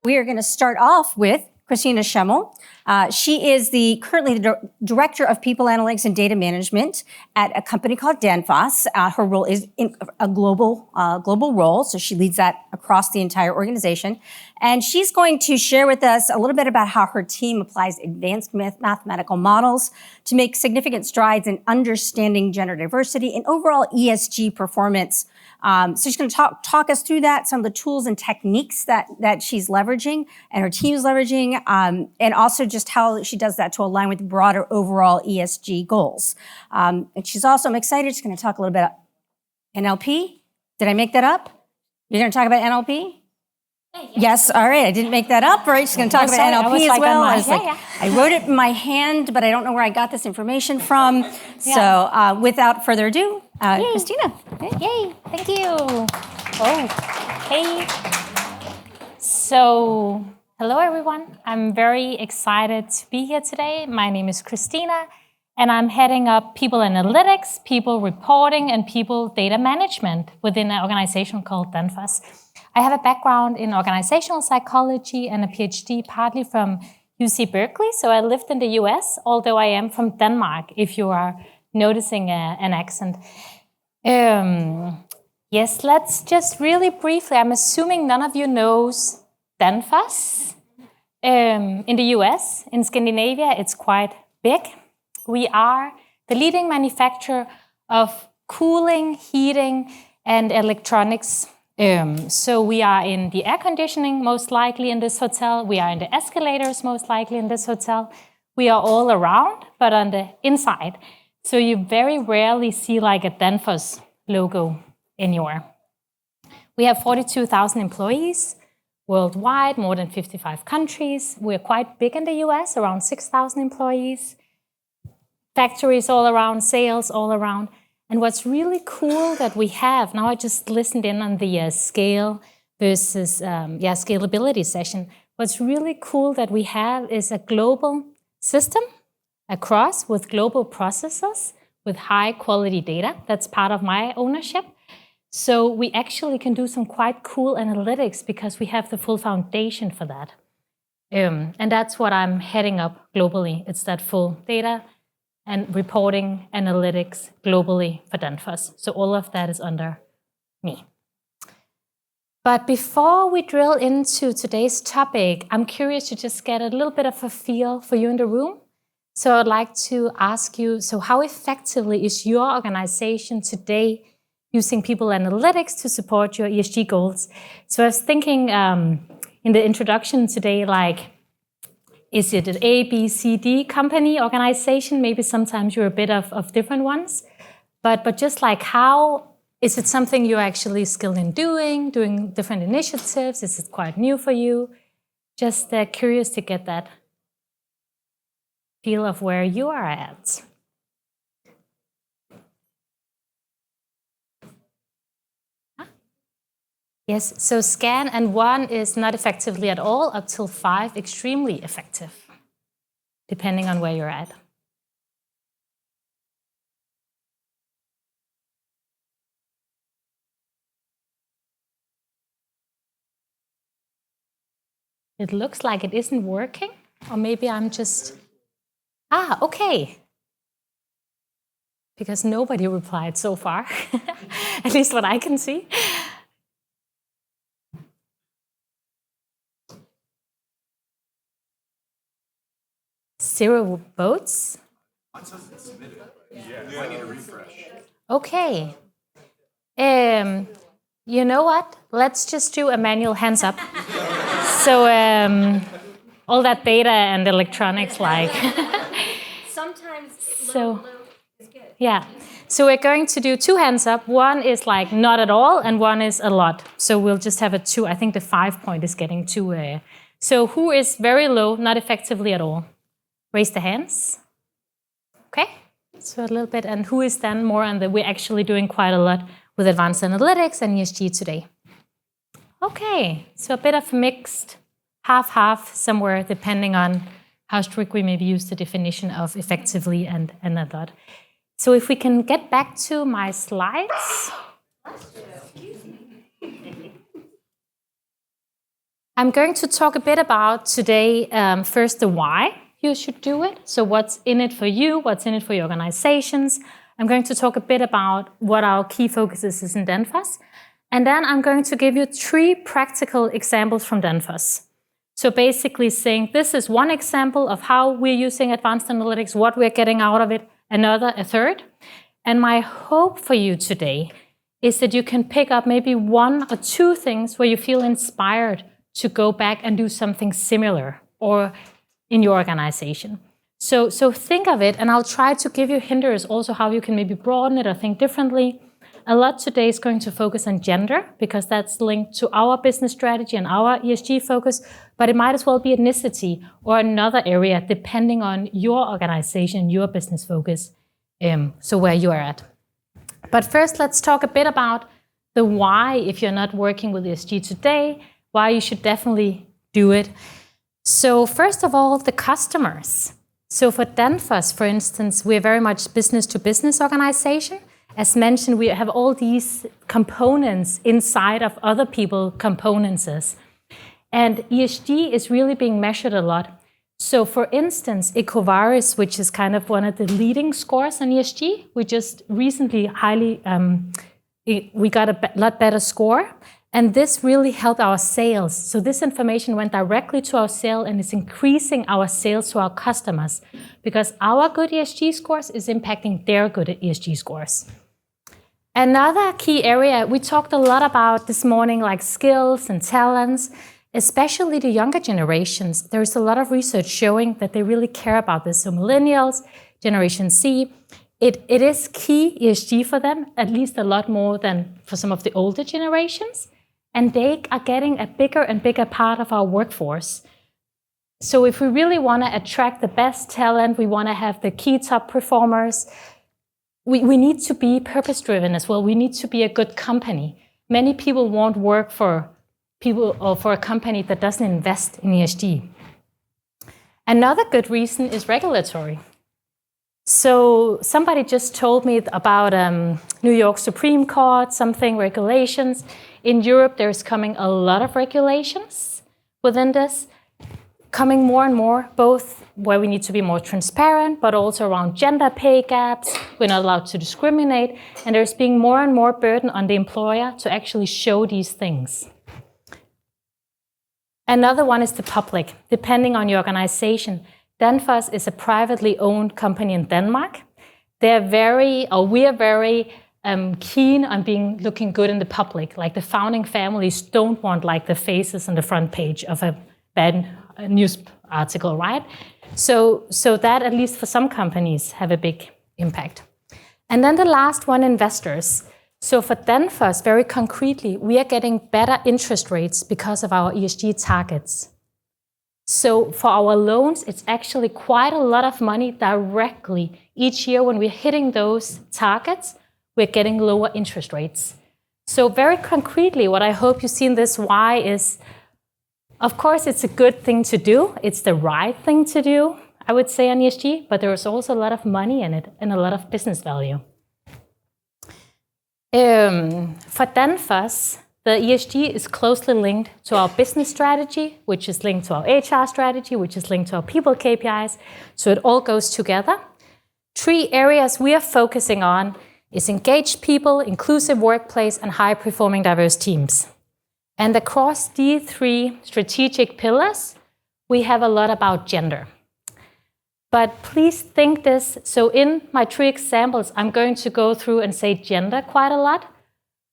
we are going to start off with Kristina Schoemmel. She is currently the Director of People Analytics and Data Management at a company called Danfoss. Her role is in a global role, so she leads that across the entire organization. And she's going to share with us a little bit about how her team applies advanced mathematical models to make significant strides in understanding gender diversity and overall ESG performance. So she's going to talk us through that, some of the tools and techniques that she's leveraging and her team's leveraging, and also just how she does that to align with broader overall ESG goals. And she's also, I'm excited, she's going to talk a little bit about NLP. Did I make that up? You're going to talk about NLP? Yes, all right, I didn't make that up, right? She's going to talk about NLP as well. I wrote it in my hand, but I don't know where I got this information from. So without further ado, Kristina. Yay, thank you. Oh, hey. So, hello everyone. I'm very excited to be here today. My name is Kristina, and I'm heading up People Analytics, People Reporting, and People Data Management within an organization called Danfoss. I have a background in organizational psychology and a PhD partly from UC Berkeley, so I lived in the US, although I am from Denmark, if you are noticing an accent. Yes, let's just really briefly, I'm assuming none of you knows Danfoss. In the US, in Scandinavia, it's quite big. We are the leading manufacturer of cooling, heating, and electronics. So we are in the air conditioning, most likely in this hotel. We are in the escalators, most likely in this hotel. We are all around, but on the inside. So you very rarely see like a Danfoss logo anywhere. We have 42,000 employees worldwide, more than 55 countries. We're quite big in the US, around 6,000 employees. Factories all around, sales all around. And what's really cool that we have, now I just listened in on the scale versus scalability session. What's really cool that we have is a global system across with global processes with high quality data. That's part of my ownership. So we actually can do some quite cool analytics because we have the full foundation for that. And that's what I'm heading up globally. It's that full data and reporting analytics globally for Danfoss. So all of that is under me. But before we drill into today's topic, I'm curious to just get a little bit of a feel for you in the room. So I'd like to ask you, so how effectively is your organization today using people analytics to support your ESG goals? So I was thinking in the introduction today, like, is it an A, B, C, D company, organization? Maybe sometimes you're a bit of different ones. But just like how, is it something you're actually skilled in doing different initiatives? Is it quite new for you? Just curious to get that feel of where you are at. Yes, so scan and 1 is not effectively at all, up till 5, extremely effective, depending on where you're at. It looks like it isn't working, or maybe I'm just, okay. Because nobody replied so far, at least what I can see. 0 votes? Mine says it's submitted. Yeah, I need a refresh. Okay. You know what? Let's just do a manual hands up. So all that data and electronics, like. Sometimes so, is good. Yeah. So we're going to do 2 hands up. 1 is like not at all, and 1 is a lot. So we'll just have a 2. I think the 5 point is getting 2. So who is very low, not effectively at all? Raise the hands. Okay, so a little bit. And who is then more on the, we're actually doing quite a lot with advanced analytics and ESG today. Okay, so a bit of mixed, half-half somewhere, depending on how strict we maybe use the definition of effectively and a lot. So if we can get back to my slides. I'm going to talk a bit about today, first the why you should do it. So what's in it for you, what's in it for your organizations. I'm going to talk a bit about what our key focuses is in Danfoss. And then I'm going to give you 3 practical examples from Danfoss. So basically saying this is one example of how we're using advanced analytics, what we're getting out of it, another, a third. And my hope for you today is that you can pick up maybe 1 or 2 things where you feel inspired to go back and do something similar or in your organization. So think of it, and I'll try to give you hinders also how you can maybe broaden it or think differently. A lot today is going to focus on gender because that's linked to our business strategy and our ESG focus, but it might as well be ethnicity or another area depending on your organization, your business focus, so where you are at. But first, let's talk a bit about the why if you're not working with ESG today, why you should definitely do it. So first of all, the customers. So for Danfoss, for instance, we're very much business-to-business organization. As mentioned, we have all these components inside of other people's components. And ESG is really being measured a lot. So for instance, EcoVadis, which is kind of one of the leading scores on ESG, we just recently we got a lot better score. And this really helped our sales. So this information went directly to our sale and is increasing our sales to our customers because our good ESG scores is impacting their good ESG scores. Another key area we talked a lot about this morning, like skills and talents, especially the younger generations. There's a lot of research showing that they really care about this. So millennials, Generation Z, it is key ESG for them, at least a lot more than for some of the older generations. And they are getting a bigger and bigger part of our workforce. So if we really want to attract the best talent, we want to have the key top performers, we need to be purpose-driven as well. We need to be a good company. Many people won't work for people or for a company that doesn't invest in ESG. Another good reason is regulatory. So somebody just told me about New York Supreme Court, something regulations. In Europe, there's coming a lot of regulations within this, coming more and more, both where we need to be more transparent, but also around gender pay gaps. We're not allowed to discriminate, and there's being more and more burden on the employer to actually show these things. Another one is the public, depending on your organization. Danfoss is a privately owned company in Denmark. We are very keen on looking good in the public. Like the founding families don't want like the faces on the front page of a bad news article, right? So that, at least for some companies, have a big impact. And then the last one, investors. So for Danfoss, very concretely, we are getting better interest rates because of our ESG targets. So for our loans, it's actually quite a lot of money directly. Each year when we're hitting those targets, we're getting lower interest rates. So very concretely, what I hope you see in this why is, of course, it's a good thing to do. It's the right thing to do, I would say, on ESG, but there is also a lot of money in it and a lot of business value. For Danfoss, the ESG is closely linked to our business strategy, which is linked to our HR strategy, which is linked to our people KPIs. So it all goes together. 3 areas we are focusing on is engaged people, inclusive workplace, and high-performing diverse teams. And across these 3 strategic pillars, we have a lot about gender. But please think this. So in my 3 examples, I'm going to go through and say gender quite a lot.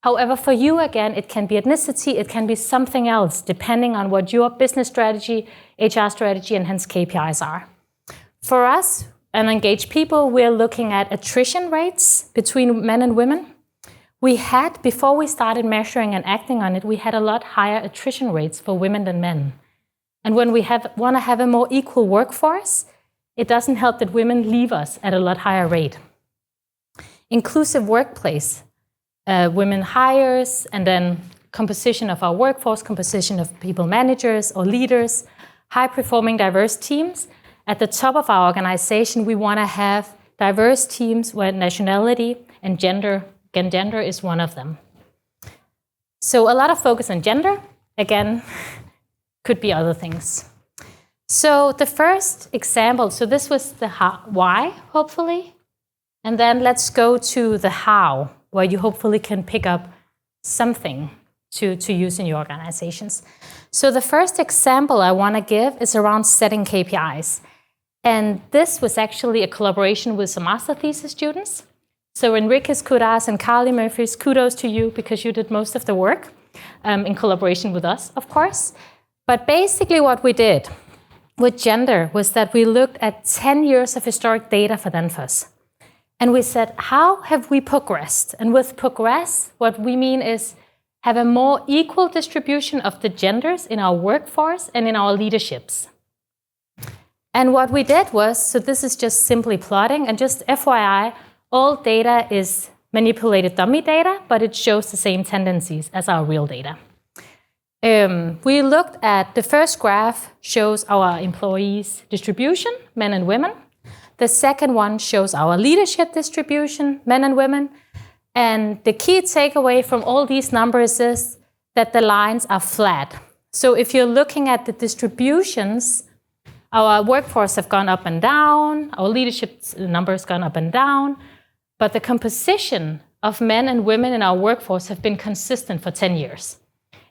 However, for you, again, it can be ethnicity, it can be something else, depending on what your business strategy, HR strategy, and hence KPIs are. For us, and engaged people, we're looking at attrition rates between men and women. We had, before we started measuring and acting on it, we had a lot higher attrition rates for women than men. And when we want to have a more equal workforce, it doesn't help that women leave us at a lot higher rate. Inclusive workplace, women hires, and then composition of our workforce, composition of people managers or leaders, high-performing diverse teams. At the top of our organization, we want to have diverse teams where nationality and gender, again, gender is one of them. So a lot of focus on gender. Again, could be other things. So the first example, so this was the why, hopefully. And then let's go to the how, where you hopefully can pick up something to use in your organizations. So the first example I want to give is around setting KPIs. And this was actually a collaboration with some master thesis students. So Enriquez Kudas and Carly Murphys, kudos to you because you did most of the work in collaboration with us, of course. But basically what we did with gender was that we looked at 10 years of historic data for Danfoss. And we said, how have we progressed? And with progress, what we mean is have a more equal distribution of the genders in our workforce and in our leaderships. And what we did was, so this is just simply plotting, and just FYI, all data is manipulated dummy data, but it shows the same tendencies as our real data. We looked at the first graph shows our employees' distribution, men and women. The second one shows our leadership distribution, men and women. And the key takeaway from all these numbers is that the lines are flat. So if you're looking at the distributions, our workforce have gone up and down, our leadership numbers gone up and down, but the composition of men and women in our workforce have been consistent for 10 years.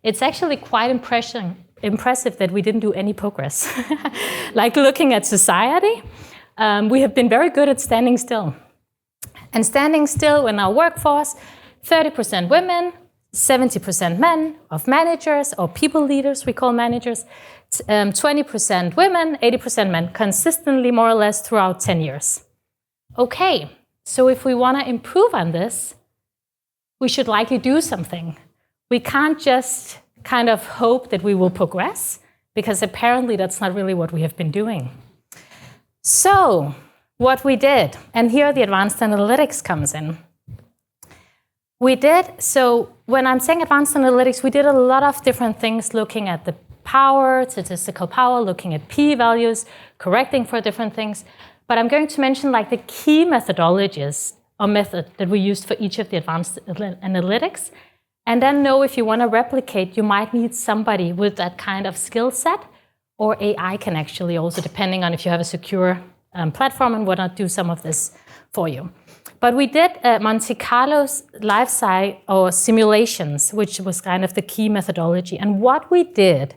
It's actually quite impressive that we didn't do any progress. Like looking at society, we have been very good at standing still. And standing still in our workforce, 30% women, 70% men of managers or people leaders, we call managers, 20% women, 80% men, consistently more or less throughout 10 years. Okay, so if we want to improve on this, we should likely do something. We can't just kind of hope that we will progress, because apparently that's not really what we have been doing. So what we did, and here the advanced analytics comes in. So when I'm saying advanced analytics, we did a lot of different things looking at the power, statistical power, looking at p-values, correcting for different things. But I'm going to mention like the key methodologies or method that we used for each of the advanced analytics. And then know if you want to replicate, you might need somebody with that kind of skill set, or AI can actually also, depending on if you have a secure platform and whatnot, do some of this for you. But we did Monte Carlo's life cycle or simulations, which was kind of the key methodology. And what we did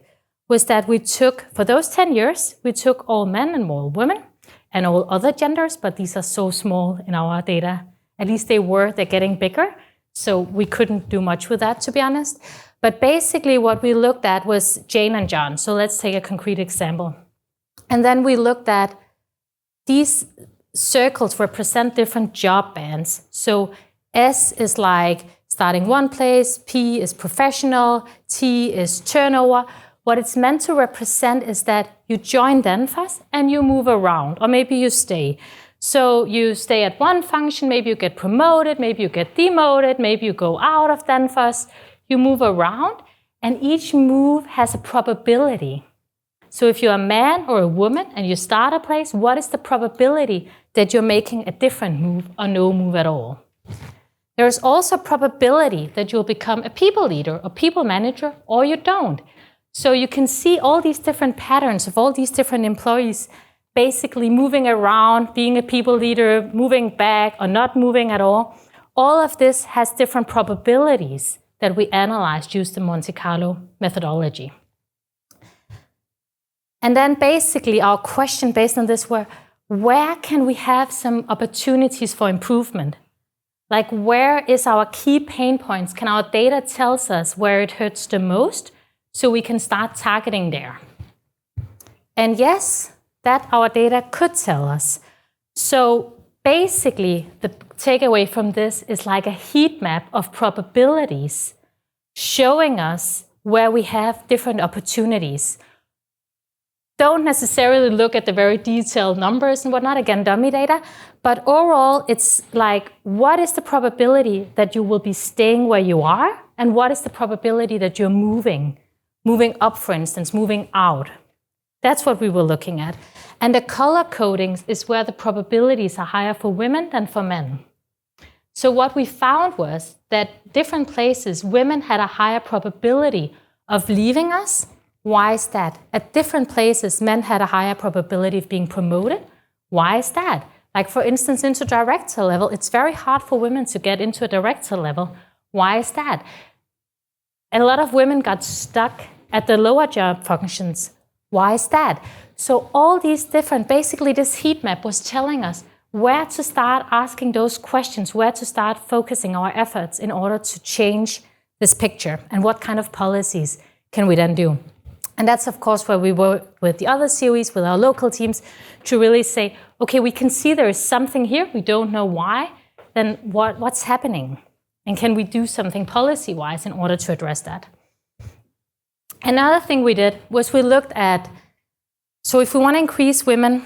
was that we took, for those 10 years, we took all men and all women and all other genders, but these are so small in our data. At least they're getting bigger. So we couldn't do much with that, to be honest. But basically what we looked at was Jane and John. So let's take a concrete example. And then we looked at these circles represent different job bands. So S is like starting one place, P is professional, T is turnover. What it's meant to represent is that you join Danfoss and you move around, or maybe you stay. So you stay at one function, maybe you get promoted, maybe you get demoted, maybe you go out of Danfoss, you move around, and each move has a probability. So if you're a man or a woman and you start a place, what is the probability that you're making a different move or no move at all? There is also a probability that you'll become a people leader or people manager, or you don't. So you can see all these different patterns of all these different employees basically moving around, being a people leader, moving back or not moving at all. All of this has different probabilities that we analyzed using the Monte Carlo methodology. And then basically our question based on this were, where can we have some opportunities for improvement? Like, where is our key pain points? Can our data tell us where it hurts the most so we can start targeting there? And yes, that our data could tell us. So basically, the takeaway from this is like a heat map of probabilities showing us where we have different opportunities. Don't necessarily look at the very detailed numbers and whatnot, again, dummy data, but overall, it's like, what is the probability that you will be staying where you are? And what is the probability that you're moving up, for instance, moving out? That's what we were looking at. And the color codings is where the probabilities are higher for women than for men. So what we found was that different places, women had a higher probability of leaving us, Why is that? At different places, men had a higher probability of being promoted. Why is that? Like, for instance, into director level, it's very hard for women to get into a director level. Why is that? A lot of women got stuck at the lower job functions. Why is that? So all these different, basically this heat map was telling us where to start asking those questions, where to start focusing our efforts in order to change this picture, and what kind of policies can we then do. And that's, of course, where we work with the other COEs, with our local teams, to really say, okay, we can see there is something here, we don't know why, then what's happening? And can we do something policy-wise in order to address that? Another thing we did was we looked at, so if we want to increase women,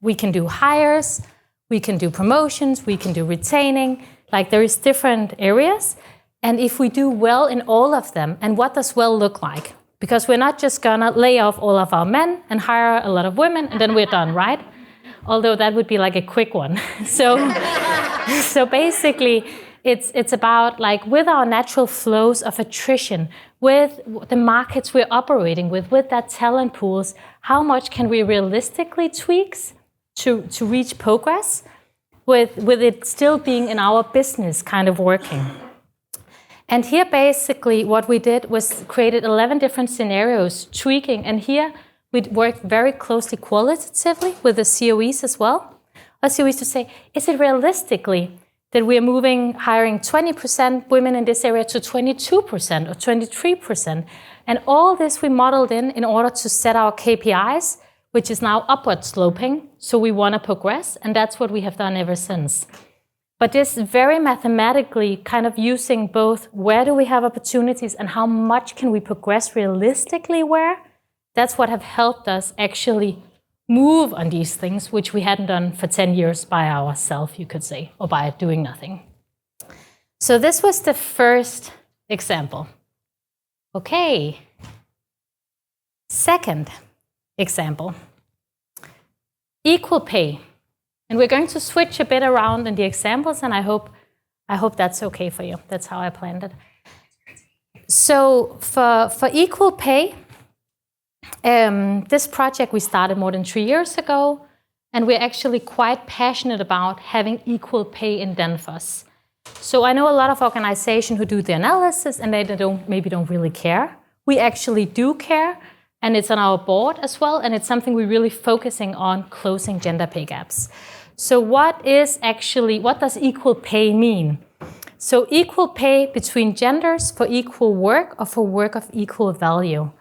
we can do hires, we can do promotions, we can do retaining, like there is different areas. And if we do well in all of them, and what does well look like? Because we're not just gonna lay off all of our men and hire a lot of women and then we're done, right? Although that would be like a quick one. So basically, it's about, like, with our natural flows of attrition, with the markets we're operating with that talent pools, how much can we realistically tweak to reach progress with it still being in our business kind of working? And here, basically, what we did was created 11 different scenarios, tweaking. And here, we worked very closely qualitatively with the COEs as well. Our COEs to say, is it realistically that we are hiring 20% women in this area to 22% or 23%? And all this we modeled in order to set our KPIs, which is now upward sloping. So we want to progress, and that's what we have done ever since. But this very mathematically kind of using both where do we have opportunities and how much can we progress realistically where, that's what have helped us actually move on these things, which we hadn't done for 10 years by ourselves, you could say, or by doing nothing. So this was the first example. Okay. Second example, equal pay. And we're going to switch a bit around in the examples, and I hope that's okay for you. That's how I planned it. So for equal pay, this project we started more than 3 years ago, and we're actually quite passionate about having equal pay in Danfoss. So I know a lot of organizations who do the analysis, and they maybe don't really care. We actually do care, and it's on our board as well, and it's something we're really focusing on, closing gender pay gaps. So what does equal pay mean? So equal pay between genders for equal work or for work of equal value.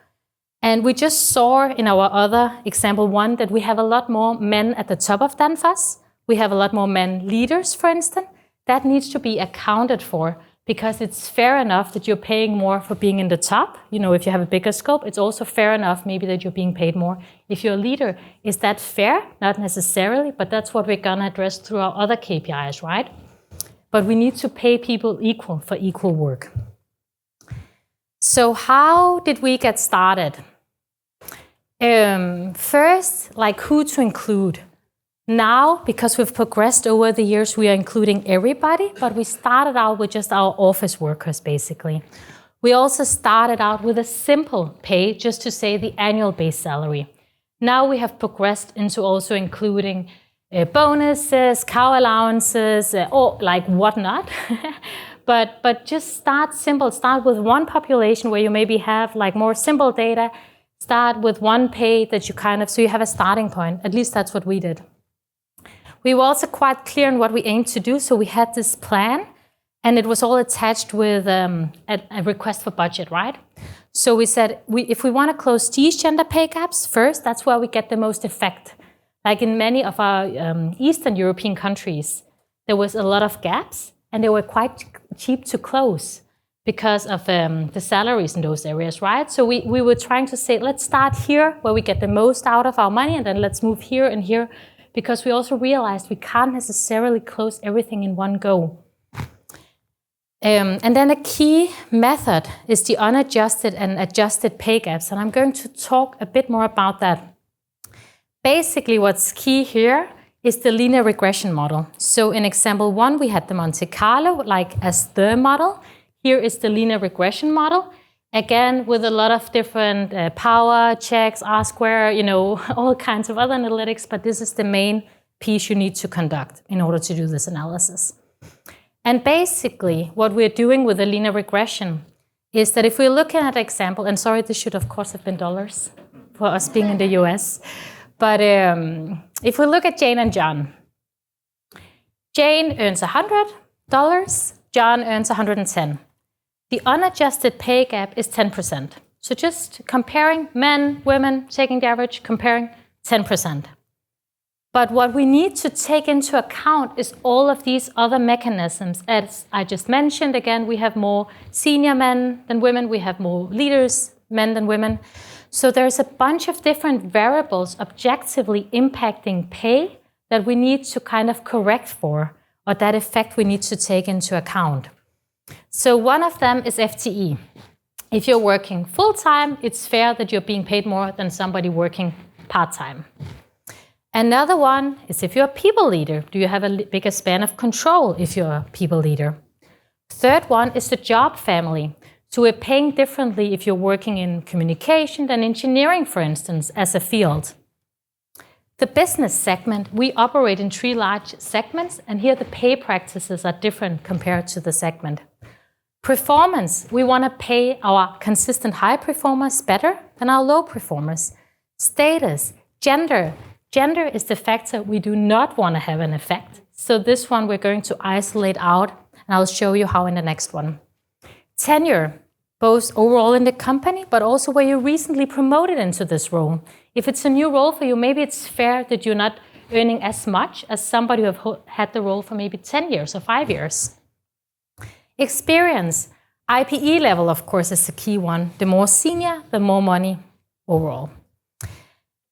And we just saw in our other example one that we have a lot more men at the top of Danfoss. We have a lot more men leaders, for instance. That needs to be accounted for, because it's fair enough that you're paying more for being in the top. You know, if you have a bigger scope, it's also fair enough maybe that you're being paid more. If you're a leader, is that fair? Not necessarily, but that's what we're gonna address through our other KPIs, right? But we need to pay people equal for equal work. So how did we get started? First, like, who to include. Now, because we've progressed over the years, we are including everybody, but we started out with just our office workers, basically. We also started out with a simple pay, just to say the annual base salary. Now we have progressed into also including bonuses, car allowances, or like whatnot. but just start simple. Start with one population where you maybe have like more simple data. Start with one pay that you so you have a starting point. At least that's what we did. We were also quite clear on what we aimed to do, so we had this plan, and it was all attached with a request for budget, right? So we said, if we want to close these gender pay gaps first, that's where we get the most effect. Like in many of our Eastern European countries, there was a lot of gaps, and they were quite cheap to close because of the salaries in those areas, right? So we were trying to say, let's start here where we get the most out of our money, and then let's move here and here, because we also realized we can't necessarily close everything in one go. And then a key method is the unadjusted and adjusted pay gaps, and I'm going to talk a bit more about that. Basically, what's key here is the linear regression model. So in example 1, we had the Monte Carlo like as the model. Here is the linear regression model. Again, with a lot of different power checks, R-square, all kinds of other analytics, but this is the main piece you need to conduct in order to do this analysis. And basically, what we're doing with the linear regression is that if we're looking at an example, and sorry, this should of course have been dollars for us being in the US, but if we look at Jane and John, Jane earns $100, John earns 110. The unadjusted pay gap is 10%. So just comparing men, women, taking the average, comparing 10%. But what we need to take into account is all of these other mechanisms. As I just mentioned, again, we have more senior men than women. We have more leaders, men than women. So there's a bunch of different variables objectively impacting pay that we need to kind of correct for, or that effect we need to take into account. So one of them is FTE. If you're working full-time, it's fair that you're being paid more than somebody working part-time. Another one is if you're a people leader, do you have a bigger span of control if you're a people leader? Third one is the job family. So we're paying differently if you're working in communication than engineering, for instance, as a field. The business segment, we operate in 3 large segments, and here the pay practices are different compared to the segment. Performance, we want to pay our consistent high performers better than our low performers. Status, gender. Gender is the factor we do not want to have an effect. So this one we're going to isolate out, and I'll show you how in the next one. Tenure, both overall in the company, but also where you're recently promoted into this role. If it's a new role for you, maybe it's fair that you're not earning as much as somebody who have had the role for maybe 10 years or 5 years. Experience, IPE level, of course, is the key one. The more senior, the more money overall.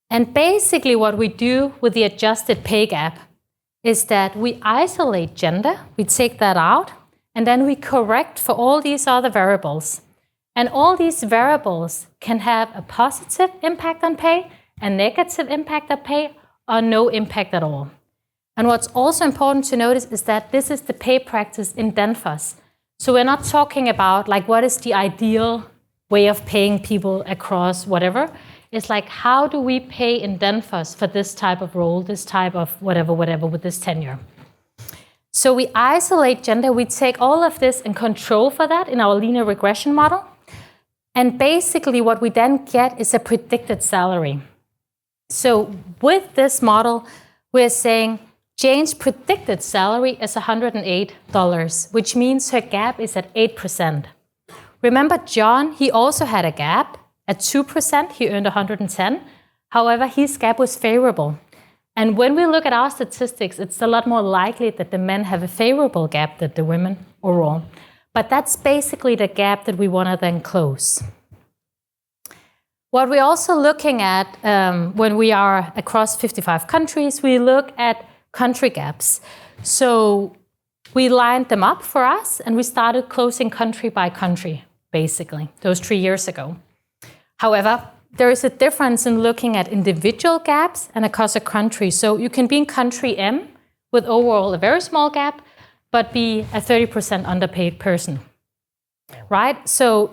And basically what we do with the adjusted pay gap is that we isolate gender, we take that out, and then we correct for all these other variables. And all these variables can have a positive impact on pay, a negative impact on pay, or no impact at all. And what's also important to notice is that this is the pay practice in Danfoss. So we're not talking about like what is the ideal way of paying people across whatever. It's like, how do we pay in Danfoss for this type of role, this type of whatever with this tenure? So we isolate gender, we take all of this and control for that in our linear regression model. And basically what we then get is a predicted salary. So with this model, we're saying Jane's predicted salary is $108, which means her gap is at 8%. Remember John, he also had a gap. At 2%, he earned 110. However, his gap was favorable. And when we look at our statistics, it's a lot more likely that the men have a favorable gap than the women overall. But that's basically the gap that we want to then close. What we're also looking at when we are across 55 countries, we look at country gaps. So we lined them up for us, and we started closing country by country, basically, those 3 years ago. However, there is a difference in looking at individual gaps and across a country. So you can be in country M with overall a very small gap, but be a 30% underpaid person, right? So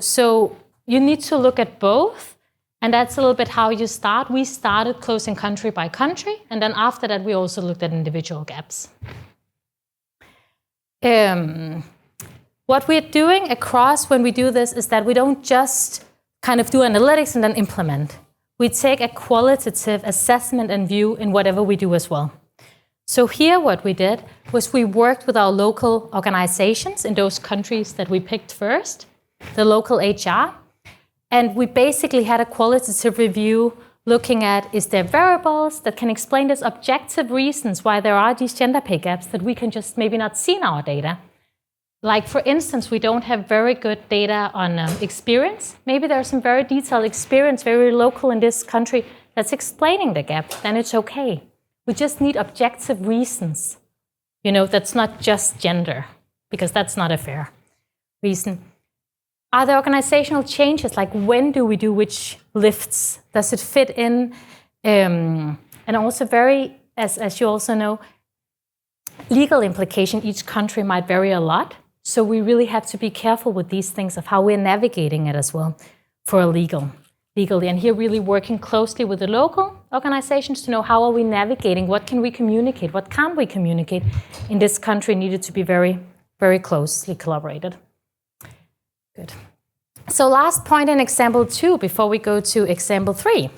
you need to look at both, and that's a little bit how you start. We started closing country by country, and then after that, we also looked at individual gaps. What we're doing across when we do this is that we don't just kind of do analytics and then implement. We take a qualitative assessment and view in whatever we do as well. So here what we did was we worked with our local organizations in those countries that we picked first, the local HR, and we basically had a qualitative review looking at, is there variables that can explain these objective reasons why there are these gender pay gaps that we can just maybe not see in our data. Like, for instance, we don't have very good data on experience. Maybe there's some very detailed experience, very local in this country, that's explaining the gap. Then it's okay. We just need objective reasons. That's not just gender, because that's not a fair reason. Are there organizational changes? Like, when do we do which lifts? Does it fit in? And also as you also know, legal implication, each country might vary a lot. So we really have to be careful with these things of how we're navigating it as well for legally. And here really working closely with the local organizations to know how are we navigating, what can we communicate, what can't we communicate in this country needed to be very, very closely collaborated. Good. So last point in example 2 before we go to example 3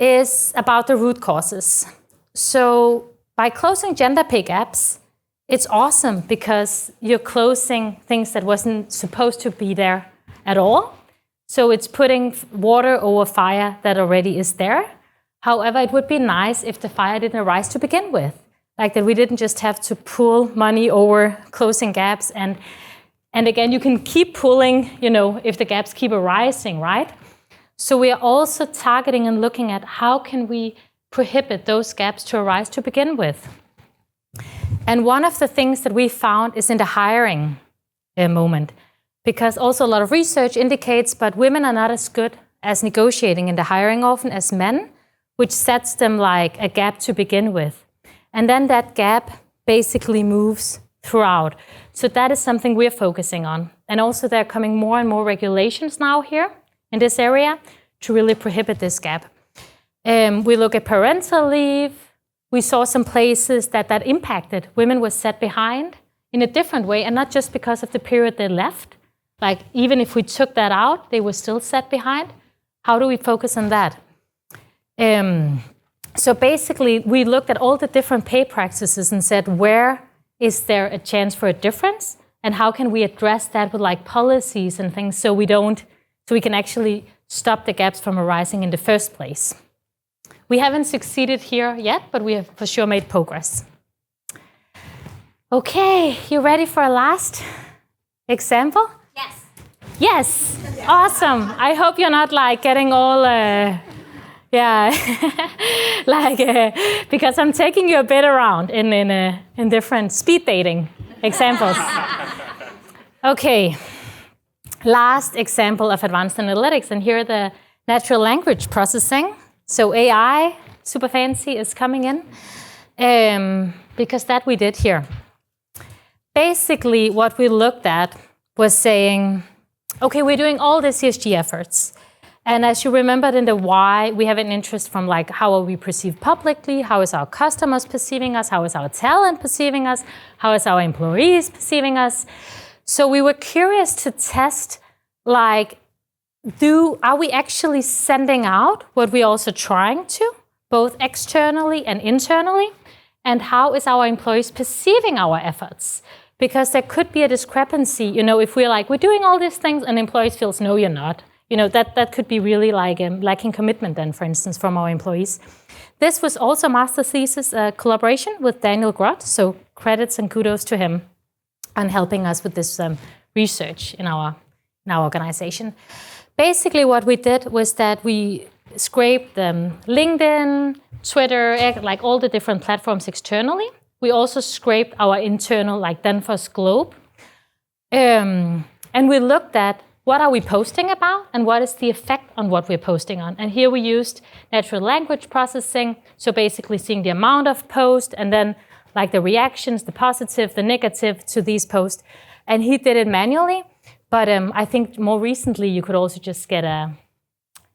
is about the root causes. So by closing gender pay gaps, it's awesome because you're closing things that wasn't supposed to be there at all. So it's putting water over fire that already is there. However, it would be nice if the fire didn't arise to begin with. Like that we didn't just have to pull money over closing gaps. And again, you can keep pulling, if the gaps keep arising, right? So we are also targeting and looking at how can we prohibit those gaps to arise to begin with. And one of the things that we found is in the hiring moment. Because also a lot of research indicates, but women are not as good as negotiating in the hiring often as men, which sets them like a gap to begin with. And then that gap basically moves throughout. So that is something we're focusing on. And also there are coming more and more regulations now here in this area to really prohibit this gap. We look at parental leave. We saw some places that impacted. Women were set behind in a different way, and not just because of the period they left. Like, even if we took that out, they were still set behind. How do we focus on that? So basically, we looked at all the different pay practices and said, where is there a chance for a difference? And how can we address that with like policies and things so we can actually stop the gaps from arising in the first place? We haven't succeeded here yet, but we have for sure made progress. Okay, you ready for a last example? Yes, awesome. I hope you're not like getting all, because I'm taking you a bit around in different speed dating examples. Okay, last example of advanced analytics, and here the natural language processing. So AI, super fancy, is coming in, because that we did here. Basically, what we looked at was saying, okay, we're doing all these ESG efforts. And as you remembered in the why, we have an interest from like, how are we perceived publicly? How is our customers perceiving us? How is our talent perceiving us? How is our employees perceiving us? So we were curious to test, like, are we actually sending out what we're also trying to, both externally and internally? And how is our employees perceiving our efforts? Because there could be a discrepancy, if we're like, we're doing all these things and employees feels, no, you're not. That could be really like lacking commitment then, for instance, from our employees. This was also master thesis collaboration with Daniel Grott, so credits and kudos to him on helping us with this research in our organization. Basically what we did was that we scraped LinkedIn, Twitter, like all the different platforms externally. We also scraped our internal, like Danfoss Globe. And we looked at what are we posting about and what is the effect on what we're posting on. And here we used natural language processing. So basically seeing the amount of posts and then like the reactions, the positive, the negative to these posts. And he did it manually. But I think more recently you could also just get an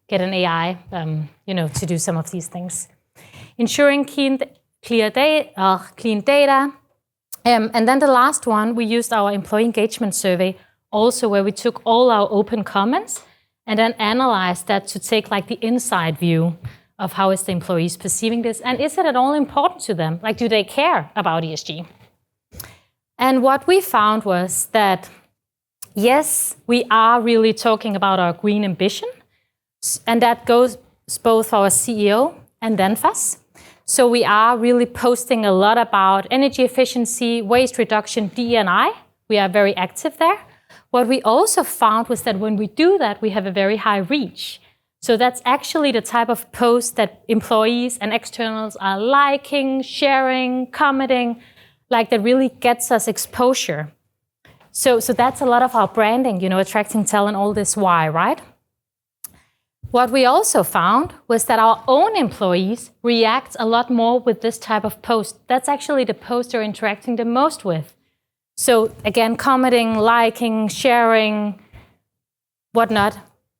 AI, to do some of these things. Ensuring clean data. And then the last one, we used our employee engagement survey also, where we took all our open comments and then analyzed that to take like the inside view of how is the employees perceiving this, and is it at all important to them? Like, do they care about ESG? And what we found was that, yes, we are really talking about our green ambition, and that goes both for our CEO and Danfoss. So we are really posting a lot about energy efficiency, waste reduction, D&I. We are very active there. What we also found was that when we do that, we have a very high reach. So that's actually the type of post that employees and externals are liking, sharing, commenting, like that really gets us exposure. So that's a lot of our branding, attracting talent, all this why, right? What we also found was that our own employees react a lot more with this type of post. That's actually the post they're interacting the most with. So again, commenting, liking, sharing, whatnot.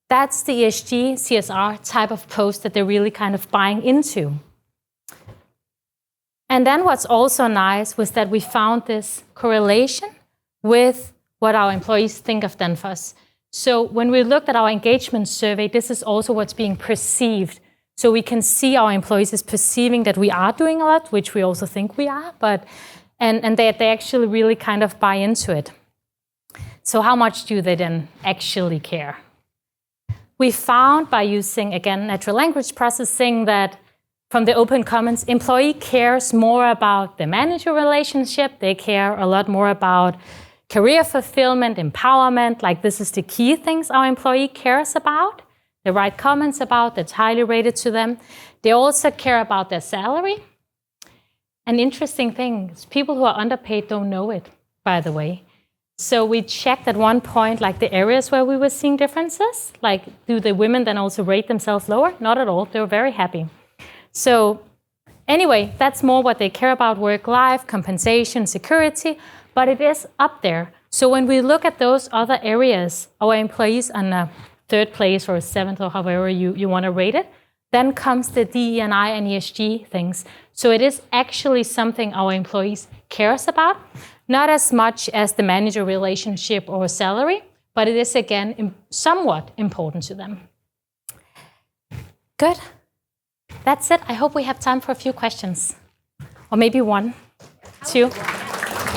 That's the ESG, CSR type of post that they're really kind of buying into. And then what's also nice was that we found this correlation with what our employees think of Danfoss. So when we looked at our engagement survey, this is also what's being perceived. So we can see our employees is perceiving that we are doing a lot, which we also think we are, but and they actually really kind of buy into it. So how much do they then actually care? We found by using, again, natural language processing that from the open comments, employee cares more about the manager relationship. They care a lot more about career fulfillment, empowerment, like this is the key things our employee cares about. They write comments about, that's highly rated to them. They also care about their salary. An interesting thing is people who are underpaid don't know it, by the way. So we checked at one point, like the areas where we were seeing differences, like do the women then also rate themselves lower? Not at all, they were very happy. So anyway, that's more what they care about, work-life, compensation, security, but it is up there. So when we look at those other areas, our employees on a third place or a seventh or however you want to rate it, then comes the DE&I and ESG things. So it is actually something our employees cares about, not as much as the manager relationship or salary, but it is again somewhat important to them. Good. That's it. I hope we have time for a few questions. Or maybe one, two.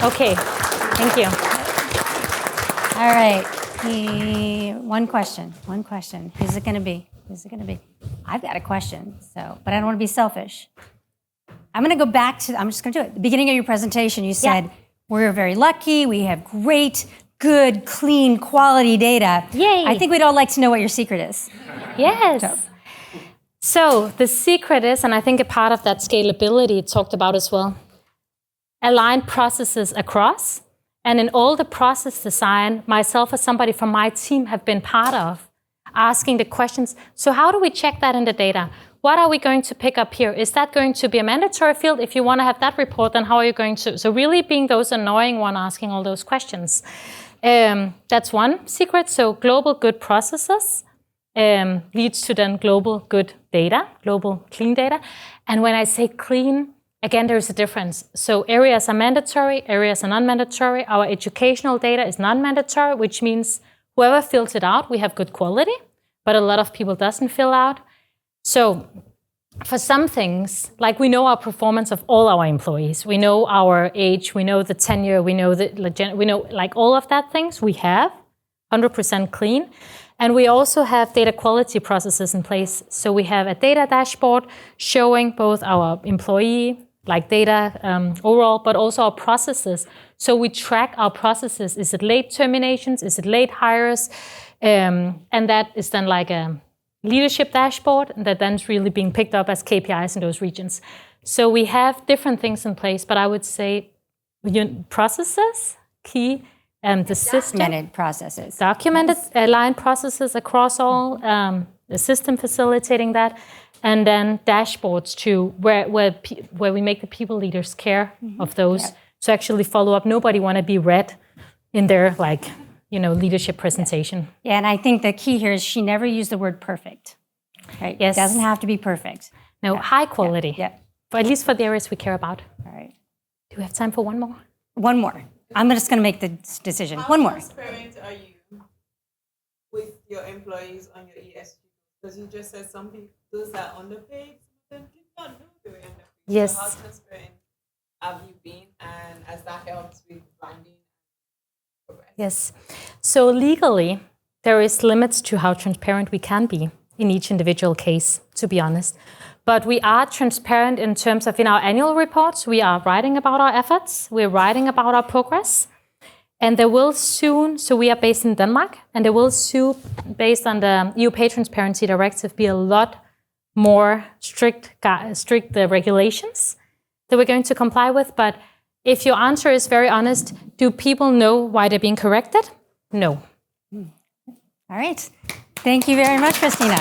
Okay, thank you. All right, one question. Who's it gonna be? I've got a question, but I don't wanna be selfish. I'm gonna go back to, I'm just gonna do it. At the beginning of your presentation, you said, we're very lucky, we have great, good, clean, quality data. Yay. I think we'd all like to know what your secret is. Yes. So the secret is, and I think a part of that scalability talked about as well, align processes across. And in all the process design, myself as somebody from my team have been part of, asking the questions, so how do we check that in the data? What are we going to pick up here? Is that going to be a mandatory field? If you want to have that report, then how are you going to? So really being those annoying one asking all those questions. That's one secret. So global good processes leads to then global good data, global clean data. And when I say clean, again, there's a difference. So areas are mandatory, areas are non-mandatory. Our educational data is non-mandatory, which means whoever fills it out, we have good quality, but a lot of people doesn't fill out. So for some things, like we know our performance of all our employees, we know our age, we know the tenure, we know like all of that things we have 100% clean. And we also have data quality processes in place. So we have a data dashboard showing both our employee, like data overall, but also our processes. So we track our processes. Is it late terminations? Is it late hires? And that is then like a leadership dashboard that then is really being picked up as KPIs in those regions. So we have different things in place, but I would say processes, key, the system. Documented processes. Documented, aligned processes across all, the system facilitating that, and then dashboards too, where we make the people leaders care of those to actually follow up. Nobody want to be read in their leadership presentation. Yeah, and I think the key here is she never used the word perfect. Right? Yes. It doesn't have to be perfect. No, high quality. Yeah. But at least for the areas we care about. All right. Do we have time for one more? One more. I'm just going to make the decision. One more. How transparent are you with your employees on your ESG? Because you just said some people, those that are underpaid, some of them did not know they were underpaid. Yes. So how transparent have you been, and has that helped with finding progress? Yes. So legally, there is limits to how transparent we can be in each individual case, to be honest. But we are transparent in terms of in our annual reports, we are writing about our efforts, we're writing about our progress. And there will soon, so we are based in Denmark, and there will soon, based on the EU Pay Transparency Directive, be a lot more strict regulations that we're going to comply with. But if your answer is very honest, do people know why they're being corrected? No. All right. Thank you very much, Kristina.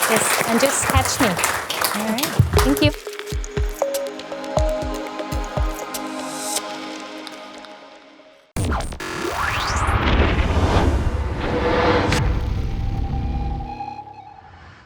Yes, and just catch me. All right. Thank you.